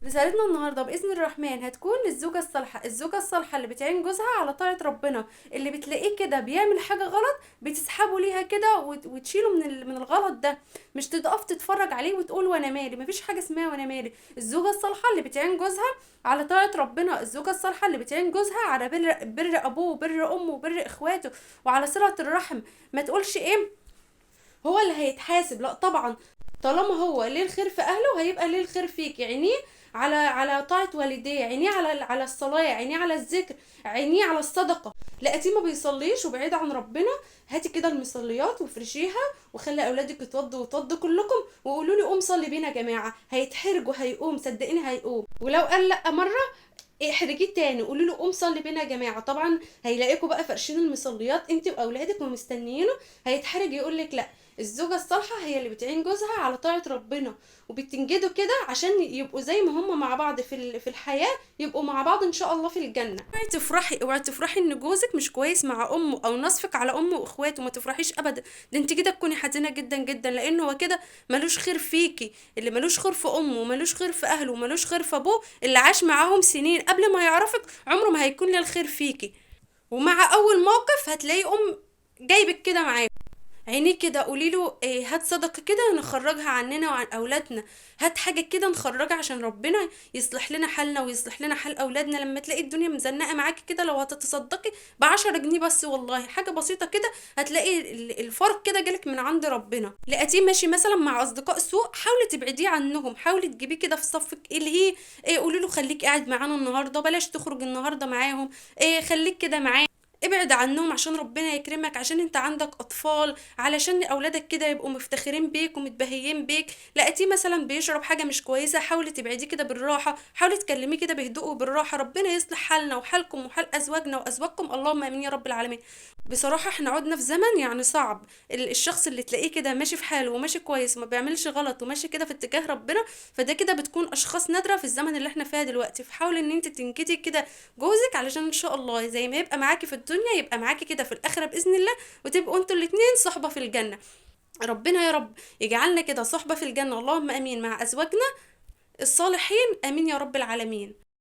رسالتنا النهارده باذن الرحمن هتكون للزوجه الصالحه، الزوجه الصالحه اللي بتعين جوزها على طاعه ربنا، اللي بتلاقيه كده بيعمل حاجه غلط بتسحبه ليها كده وتشيله من الغلط ده. مش تقف تتفرج عليه وتقول وانا مالي، مفيش حاجه اسمها وانا مالي. الزوجه الصالحه اللي بتعين جوزها على طاعه ربنا، الزوجه الصالحه اللي بتعين جوزها على بر ابوه وبر امه وبر اخواته وعلى صله الرحم. ما تقولش ايه هو اللي هيتحاسب، لا طبعا. طالما هو ليه الخير في اهله هيبقى ليه الخير فيك. عينيه على طاعة والديه، عينيه على الصلاة، عينيه على الذكر، عينيه على الصدقة. لقيتيه ما بيصليش وبعيد عن ربنا، هاتي كده المصليات وافرشيها وخلي اولادك يتوضوا وتوضوا كلكم وقولوا لي قوم صلي بينا يا جماعه. هيتحرجوا، هيقوم صدقيني هيقوم. ولو قال لا مره احرجيه تاني قولي له قوم صلي بينا يا جماعه. طبعا هيلاقيكوا بقى فرشين المصليات انت واولادك ومستنيينه. هيتحرج يقول لك لا. الزوجه الصالحه هي اللي بتعين جوزها على طاعه ربنا وبتنجده كده عشان يبقوا زي ما هم مع بعض في الحياه، يبقوا مع بعض ان شاء الله في الجنه. اوعي تفرحي، اوعي تفرحي ان جوزك مش كويس مع امه او نصفك على امه واخواته، ما تفرحيش ابدا. ده انت كده تكوني حزينه جدا جدا، لان هو كده ملوش خير فيكي. اللي ملوش خير في امه وملوش خير في اهله وملوش خير في ابوه، اللي عاش معاهم سنين قبل ما يعرفك، عمره ما هيكون له الخير فيكي. ومع اول موقف هتلاقيه جايبك كده معاه. عينيه كده قولي له إيه، هات صدقه كده نخرجها عننا وعن اولادنا. هات حاجه كده نخرجها عشان ربنا يصلح لنا حالنا ويصلح لنا حال اولادنا. لما تلاقي الدنيا مزنقه معاكي كده، لو هتتصدقي ب10 جنيه بس، والله حاجه بسيطه كده، هتلاقي الفرق كده جالك من عند ربنا. لقيتيه ماشي مثلا مع اصدقاء سوء، حاولي تبعديه عنهم، حاولي تجيبيه كده في صفك. اللي هي إيه، قولي له خليك قاعد معانا النهارده، بلاش تخرج النهارده معاهم. إيه، خليك كده معانا، ابعد عنهم عشان ربنا يكرمك، عشان انت عندك اطفال، علشان اولادك كده يبقوا مفتخرين بيك ومتبهيين بيك. لقيتيه مثلا بيشرب حاجه مش كويسه، حاولي تبعديه كده بالراحه، حاولي تكلميه كده بهدوء وبالراحه. ربنا يصلح حالنا وحالكم وحال ازواجنا وازواجكم، اللهم امين يا رب العالمين. بصراحه احنا عدنا في زمن يعني صعب. الشخص اللي تلاقيه كده ماشي في حاله وماشي كويس وما بيعملش غلط وماشي كده في اتجاه ربنا، فده كده بتكون اشخاص نادره في الزمن اللي احنا فيها دلوقتي. فحاولي ان انت تنكدي كده جوزك، علشان ان شاء الله زي ما يبقى معاكي في الدنيا يبقى معاكي كده في الاخره باذن الله، وتبقوا انتوا الاتنين صحبه في الجنه. ربنا يا رب يجعلنا كده صحبه في الجنه، اللهم امين، مع ازواجنا الصالحين، امين يا رب العالمين.